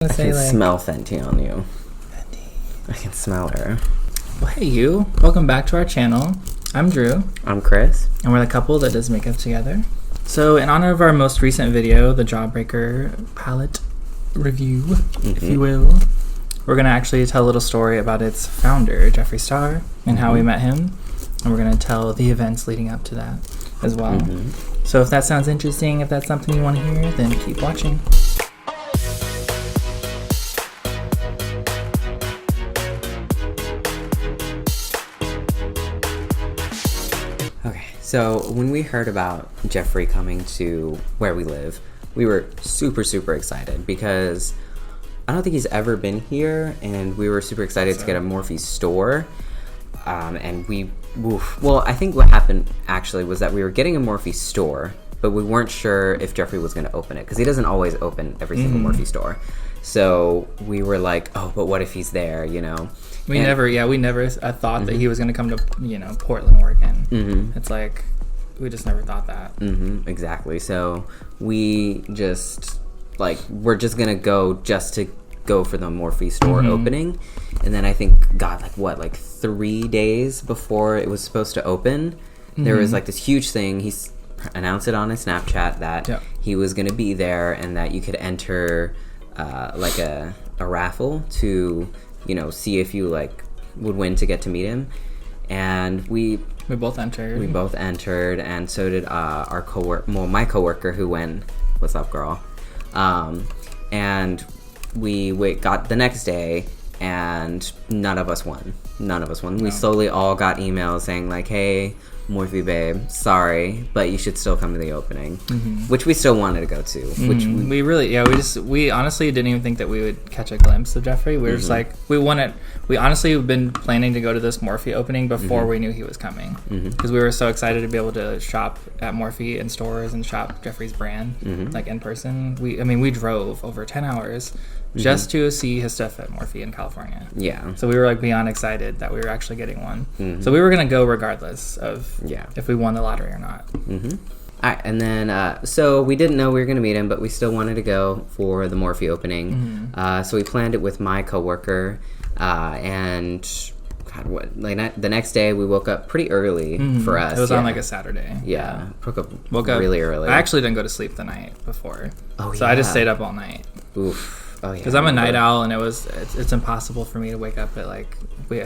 I can like, smell Fenty on you. Fenty. I can smell her. Well, hey you. Welcome back to our channel. I'm Drew. I'm Chris. And we're the couple that does makeup together. So in honor of our most recent video, the Jawbreaker palette review, if you will, we're going to actually tell a little story about its founder, Jeffree Star, and how we met him. And we're going to tell the events leading up to that as well. So if that sounds interesting, if that's something you want to hear, then keep watching. Okay, so when we heard about Jeffree coming to where we live, we were super excited because I don't think he's ever been here, and we were super excited to get a Morphe store. And well, I think what happened actually was that we were getting a Morphe store, but we weren't sure if Jeffree was going to open it because he doesn't always open every single Morphe store. So we were like, oh, but what if he's there, you know? We never thought that he was going to come to, Portland, Oregon. It's like, we just never thought that. Exactly. So we just, we're just going to go just to go for the Morphe store opening. And then I think, God, 3 days before it was supposed to open, there was, this huge thing. He announced it on his Snapchat that he was going to be there and that you could enter, a raffle to... see if you would win to get to meet him, and we both entered. We both entered, and so did our my coworker who went. What's up, girl? And we got the next day, and none of us won. No. We slowly all got emails saying hey, Morphe babe, sorry, but you should still come to the opening, which we still wanted to go to. Which we honestly didn't even think that we would catch a glimpse of Jeffree. We were just we honestly have been planning to go to this Morphe opening before we knew he was coming, because we were so excited to be able to shop at Morphe in stores and shop Jeffree's brand in person. We drove over 10 hours just to see his stuff at Morphe in California. Yeah. So we were beyond excited that we were actually getting one. So we were gonna go regardless of if we won the lottery or not. All right, and then so we didn't know we were gonna meet him, but we still wanted to go for the Morphe opening. So we planned it with my coworker, and the next day we woke up pretty early for us. It was on a Saturday. Woke up really early. I actually didn't go to sleep the night before. So I just stayed up all night. Oof. Oh yeah. Because I'm a night owl, and it's impossible for me to wake up at I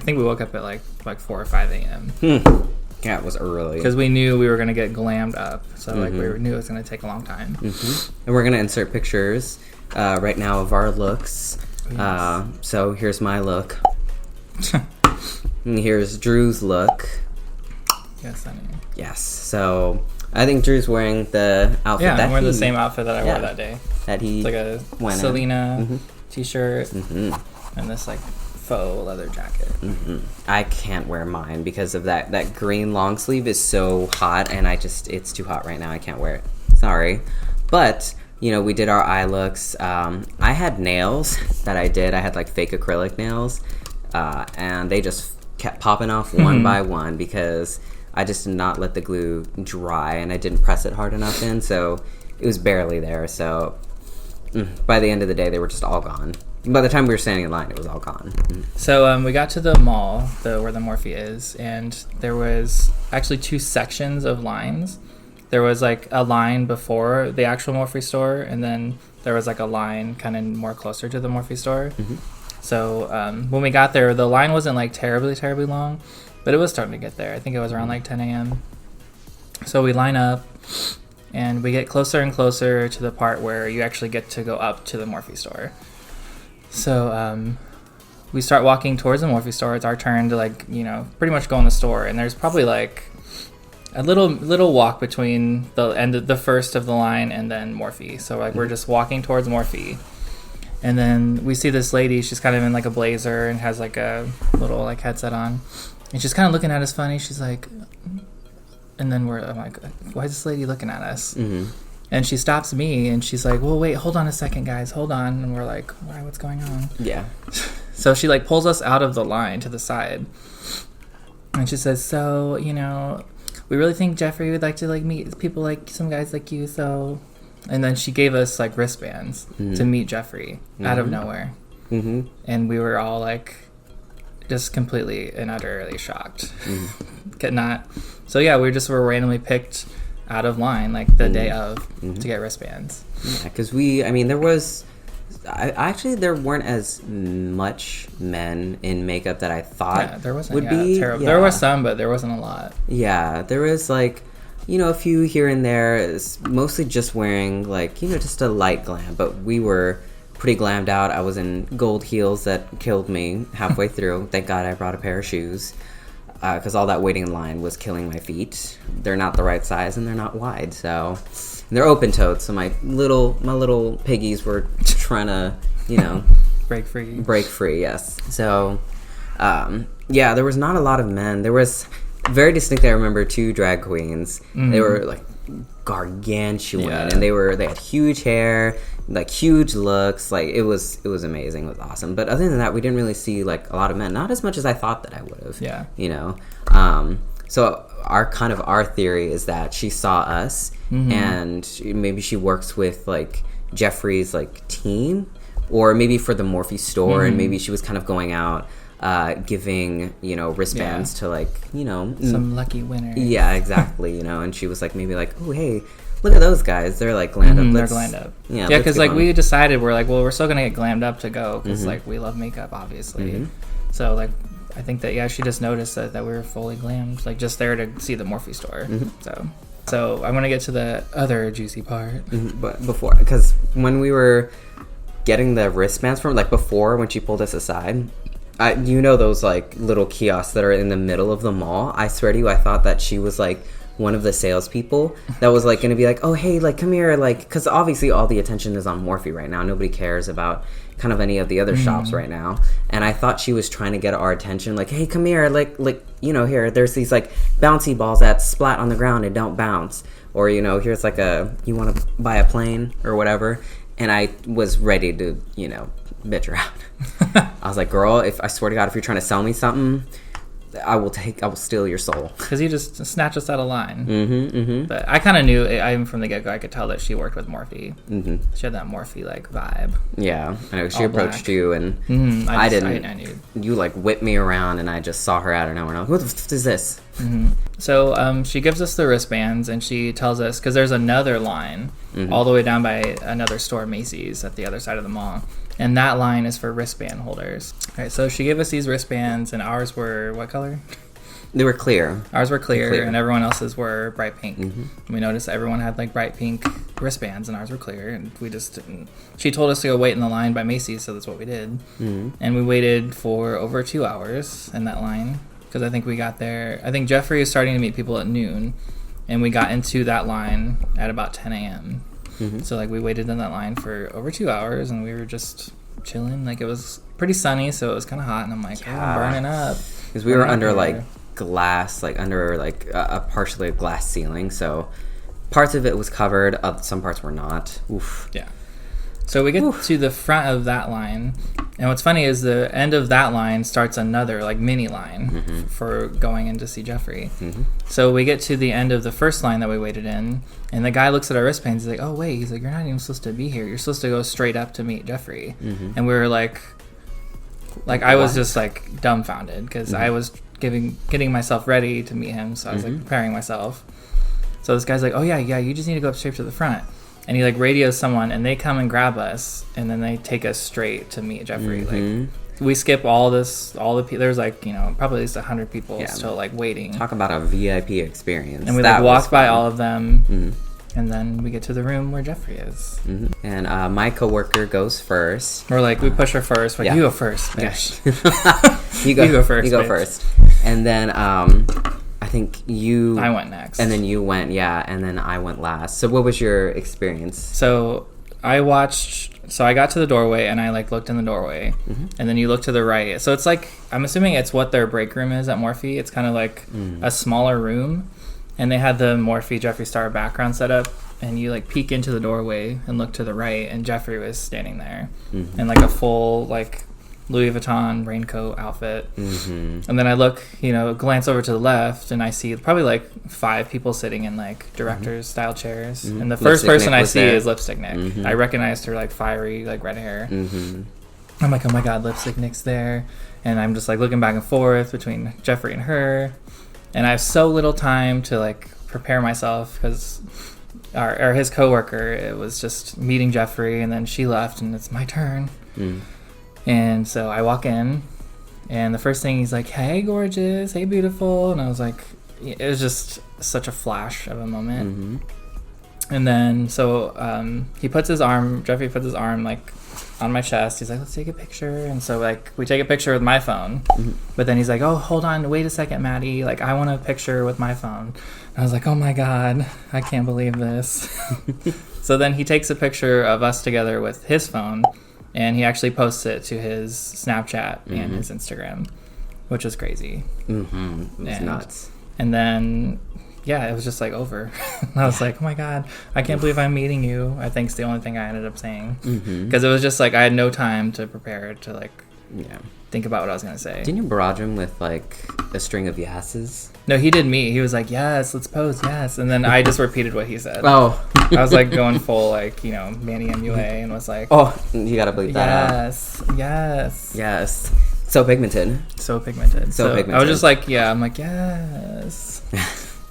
think we woke up at 4 or 5 a.m. Yeah, it was early. Because we knew we were gonna get glammed up, so we knew it was gonna take a long time. And we're gonna insert pictures right now of our looks. Yes. So here's my look. And here's Drew's look. Yes, I mean. Yes. So I think Drew's wearing the outfit. Yeah, I'm wearing the same outfit that I wore that day. That he it's a Selena t-shirt and this faux leather jacket. I can't wear mine because of that green long sleeve is so hot, and it's too hot right now. I can't wear it. Sorry. But we did our eye looks. I had nails that I did. I had fake acrylic nails, and they just kept popping off one by one because I just did not let the glue dry, and I didn't press it hard enough in, so it was barely there. So by the end of the day, they were just all gone. By the time we were standing in line, it was all gone. So we got to the mall, where the Morphe is, and there was actually 2 sections of lines. There was a line before the actual Morphe store, and then there was a line kind of more closer to the Morphe store. So when we got there, the line wasn't terribly long, but it was starting to get there. I think it was around 10 a.m. So we line up, and we get closer and closer to the part where you actually get to go up to the Morphe store. So we start walking towards the Morphe store. It's our turn to pretty much go in the store, and there's probably a little walk between the first of the line and then Morphe. So we're just walking towards Morphe, and then we see this lady. She's kind of in a blazer and has a little headset on, and she's kind of looking at us funny. She's and then I'm like, why is this lady looking at us? And she stops me, and she's like, well, wait, hold on a second, guys, hold on. And we're like, why, what's going on? Yeah. So she pulls us out of the line to the side, and she says, so we really think Jeffree would like to meet people some guys like you, so And then she gave us like wristbands to meet Jeffree out of nowhere. And we were all like just completely and utterly shocked. So yeah, we were randomly picked out of line like the day of to get wristbands. Yeah, because there was actually there weren't as much men in makeup that I thought there wasn't would be terrible. There was some, but there wasn't a lot. Yeah, there was like a few here and there. It's mostly just wearing like just a light glam, but we were pretty glammed out. I was in gold heels that killed me halfway through. Thank God I brought a pair of shoes, because all that waiting in line was killing my feet. They're not the right size and they're not wide, so they're open-toed. So my little piggies were trying to break free. Yes. So there was not a lot of men. There was very distinctly, I remember 2 drag queens. They were like gargantuan, and they had huge hair, like huge looks. Like it was amazing. It was awesome. But other than that, we didn't really see like a lot of men. Not as much as I thought that I would have. Yeah. So our theory is that she saw us, and maybe she works with like Jeffree's like team, or maybe for the Morphe store, and maybe she was kind of going out giving wristbands to like some lucky winners. Yeah, exactly. And she was like maybe like, oh hey, look at those guys, they're like glammed up. They're glammed up. Yeah, because like we decided we're still gonna get glammed up to go because like we love makeup obviously. So like I think that she just noticed that we were fully glammed, like just there to see the Morphe store. So I'm gonna get to the other juicy part. But before, because when we were getting the wristbands from like before when she pulled us aside, those like little kiosks that are in the middle of the mall. I swear to you, I thought that she was like one of the salespeople that was like gonna be like, oh hey, like come here, like because obviously all the attention is on Morphe right now. Nobody cares about kind of any of the other shops right now. And I thought she was trying to get our attention, like, hey, come here, like here, there's these like bouncy balls that splat on the ground and don't bounce, or here's like you want to buy a plane or whatever. And I was ready to bitch her out. I was like, girl, if I swear to God, if you're trying to sell me something, I will steal your soul. Because you just snatched us out of line. But I kind of knew, even from the get-go, I could tell that she worked with Morphe. She had that Morphe-like vibe. Yeah. I know. She approached you, and I knew. You, like, whipped me around, and I just saw her out of nowhere, and I was like, what is this? So she gives us the wristbands, and she tells us, because there's another line all the way down by another store, Macy's, at the other side of the mall. And that line is for wristband holders. All right, so she gave us these wristbands, and ours were what color? They were clear. Ours were clear. And everyone else's were bright pink. We noticed everyone had like bright pink wristbands, and ours were clear. And we just didn't. She told us to go wait in the line by Macy's, so that's what we did. And we waited for over 2 hours in that line because I think we got there. I think Jeffree is starting to meet people at noon, and we got into that line at about 10 a.m. So like we waited in that line for over 2 hours, and we were just chilling. Like it was pretty sunny, so it was kind of hot, and I'm like, I'm burning up. Because we were under like glass, like under like a partially a glass ceiling, so parts of it was covered, some parts were not. Oof. Yeah. So we get to the front of that line, and what's funny is the end of that line starts another like mini line for going in to see Jeffree. So we get to the end of the first line that we waited in, and the guy looks at our wristbands. He's like, "Oh wait," he's like, "You're not even supposed to be here. You're supposed to go straight up to meet Jeffree." And we were like I was just like dumbfounded because I was getting myself ready to meet him, so I was like preparing myself. So this guy's like, "Oh yeah, you just need to go up straight to the front." And he like radios someone, and they come and grab us, and then they take us straight to meet Jeffree. Like we skip all the there's like probably at least 100 people still like waiting. Talk about a VIP experience. And we like walk by all of them, and then we get to the room where Jeffree is. And my coworker goes first. We're like we push her first. Like you go first, bitch. you go first. You go bitch. first. And then I think I went next. And then you went, and then I went last. So what was your experience? So I got to the doorway, and I like looked in the doorway, and then you look to the right. So it's like, I'm assuming it's what their break room is at Morphe. It's kind of like a smaller room, and they had the Morphe Jeffree Star background set up, and you like peek into the doorway and look to the right, and Jeffree was standing there in like a full like Louis Vuitton raincoat outfit. Mm-hmm. And then I look, glance over to the left, and I see probably like 5 people sitting in like director's style chairs. Mm-hmm. And the first person I see is Lipstick Nick. Mm-hmm. I recognized her like fiery, like red hair. Mm-hmm. I'm like, oh my god, Lipstick Nick's there. And I'm just like looking back and forth between Jeffree and her. And I have so little time to like prepare myself because his coworker, it was just meeting Jeffree, and then she left, and it's my turn. Mm. And so I walk in, and the first thing he's like, hey, gorgeous, hey, beautiful. And I was like, it was just such a flash of a moment. Mm-hmm. And then so Jeffree puts his arm like on my chest. He's like, let's take a picture. And so like we take a picture with my phone. Mm-hmm. But then he's like, oh, hold on, wait a second, Maddie, like I want a picture with my phone. And I was like, oh my god, I can't believe this. So then he takes a picture of us together with his phone, and he actually posts it to his Snapchat mm-hmm. and his Instagram, which was crazy. Mm-hmm. It was nuts. And then it was just like over. I was like, oh my god, I can't believe I'm meeting you. I think's the only thing I ended up saying, because it was just like I had no time to prepare to like think about what I was gonna say. Didn't you barrage him with like a string of yeses? No, he did me. He was like, yes, let's pose, yes, and then I just repeated what he said. Oh, I was like going full like Manny MUA, and was like, oh, you gotta believe that. Yes. So pigmented. So I was just like, I'm like, yes.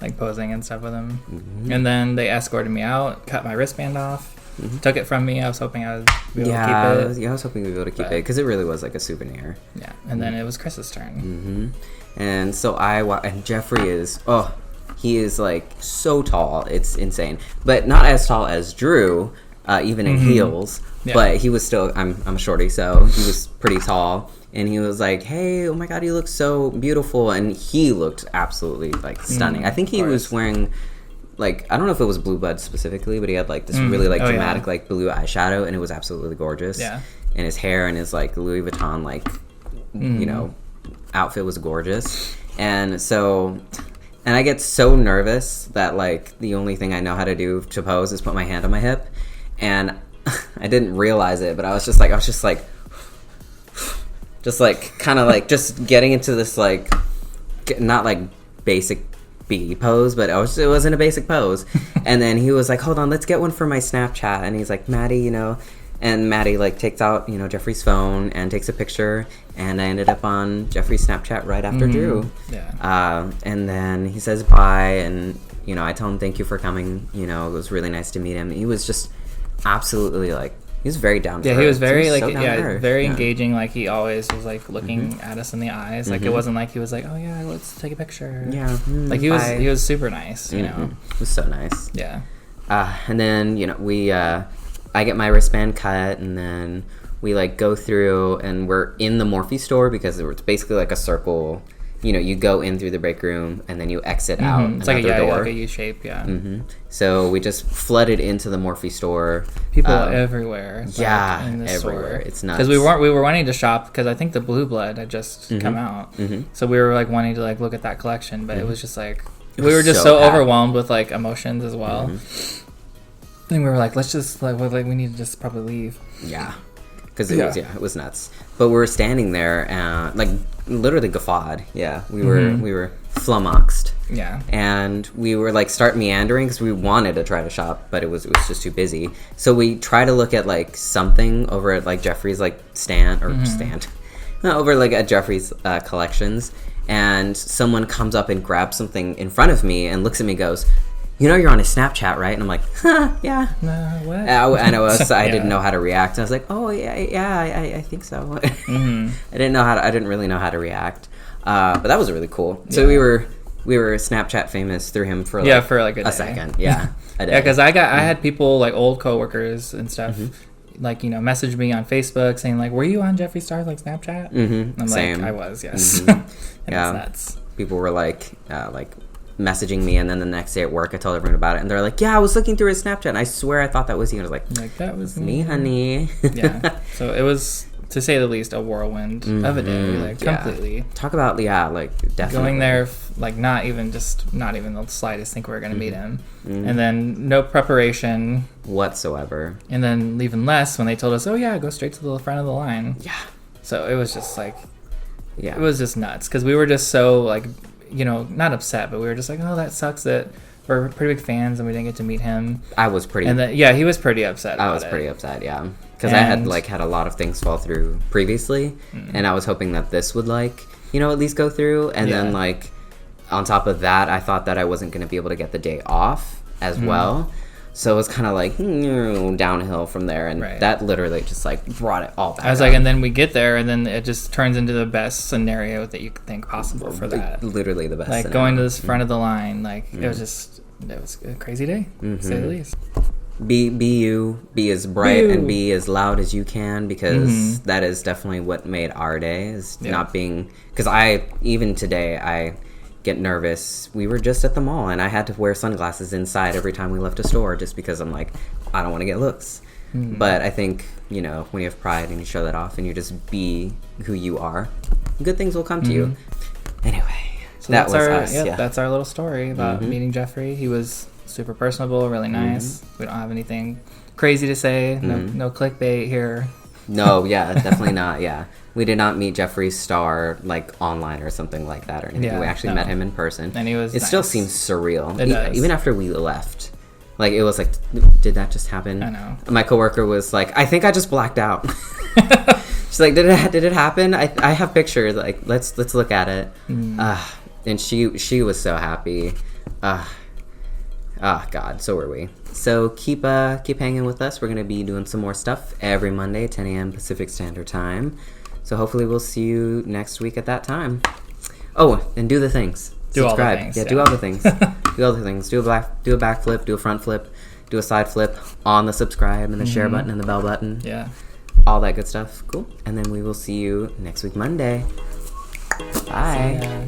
Like posing and stuff with him. Mm-hmm. And then they escorted me out, cut my wristband off, took it from me. I was hoping I would be able to keep it. I was hoping we'd be able to keep it because it really was like a souvenir. Yeah, and then it was Chris's turn. Mm-hmm. And so and Jeffree he is like so tall, it's insane. But not as tall as Drew, even in heels. Yeah. But he was still, I'm a shorty, so he was pretty tall. And he was like, hey, oh my god, you look so beautiful. And he looked absolutely like stunning. I think he was wearing like, I don't know if it was Blue Blood specifically, but he had like this really like dramatic like blue eyeshadow, and it was absolutely gorgeous. Yeah. And his hair and his like Louis Vuitton like outfit was gorgeous. And I get so nervous that like the only thing I know how to do to pose is put my hand on my hip. And I didn't realize it, but I was just like kind of like just getting into this like not like basic B pose, but it wasn't a basic pose. And then he was like, hold on, let's get one for my Snapchat. And he's like, Maddie, and Maddie like takes out Jeffree's phone and takes a picture, and I ended up on Jeffree's Snapchat right after Drew. And then he says bye, and I tell him thank you for coming. It was really nice to meet him. He was just absolutely like, he was very down to earth. He was very very engaging. Like he always was like looking at us in the eyes. Like it wasn't like he was like, oh yeah, let's take a picture. Yeah. Like he was super nice. It was so nice. Yeah. And then I get my wristband cut, and then we like go through, and we're in the Morphe store because it's basically like a circle. You go in through the break room, and then you exit out. It's like a U shape, So we just flooded into the Morphe store. People everywhere. In the everywhere. Store. It's nuts. Because we were wanting to shop, because I think the Blue Blood had just come out. So we were like wanting to like look at that collection, but it was just like we were just so overwhelmed with like emotions as well. And we were like, let's just like we need to just probably leave. Yeah. Because it was nuts. But we were standing there, like literally guffawed. Yeah, we were flummoxed. Yeah, and we were like start meandering because we wanted to try to shop, but it was just too busy. So we try to look at like something over at like Jeffree's like stand over like at Jeffree's collections, and someone comes up and grabs something in front of me and looks at me and goes, you're on his Snapchat, right? And I'm like, yeah. What? I didn't know how to react. I was like, oh, I think so. I didn't really know how to react. But that was really cool. So we were Snapchat famous through him for like a second. Yeah. I did. Yeah, because I had people, like old coworkers and stuff, like, message me on Facebook saying, like, were you on Jeffree Star's, like, Snapchat? I'm Same. like, I was, yes. And it's nuts. People were like messaging me, and then the next day at work I told everyone about it, and they're like, yeah, I was looking through his Snapchat and I swear I thought that was you. And I was like that was me, honey. Yeah, so it was, to say the least, a whirlwind of a day, like completely. Talk about like definitely going there, like not even the slightest think we were going to meet him, and then no preparation whatsoever, and then even less when they told us, oh yeah, go straight to the front of the line. So it was just like, Yeah. it was just nuts because we were just so like, you know, not upset, but we were just like, oh, that sucks that we're pretty big fans and we didn't get to meet him. I was pretty. And then, yeah, he was pretty upset. I was pretty upset, yeah, because I had like had a lot of things fall through previously, and I was hoping that this would like, you know, at least go through, and then like on top of that, I thought that I wasn't going to be able to get the day off as well. So it was kind of like downhill from there, and that literally just like brought it all back. I was like, and then we get there, and then it just turns into the best scenario that you could think possible for that. Literally the best. Like scenario. going to this front of the line, like it was a crazy day, to say the least. Be you, be as bright and be as loud as you can, because that is definitely what made our day. Is not being, because even today I get nervous. We were just at the mall and I had to wear sunglasses inside every time we left a store just because I'm like, I don't want to get looks. But I think, you know, when you have pride and you show that off and you just be who you are, good things will come to you. Anyway, so that was us. That's our little story about meeting Jeffree. He was super personable, really nice. We don't have anything crazy to say. No clickbait here. No, yeah, definitely not. Yeah. We did not meet Jeffree Star like online or something like that or anything. We actually met him in person. And he was still seems surreal. It does. Even after we left. Like, it was like, did that just happen? I know. My coworker was like, I think I just blacked out. She's like, did it happen? I have pictures. Like, let's look at it. And she was so happy. God, so were we. So keep hanging with us. We're gonna be doing some more stuff every Monday, 10 a.m. Pacific Standard Time. So hopefully we'll see you next week at that time. Oh, and do the things. Subscribe. All the things, do all the things. Do all the things. Do a back flip. Do a front flip. Do a side flip on the subscribe and the share button and the bell button. Yeah. All that good stuff. Cool. And then we will see you next week Monday. Bye.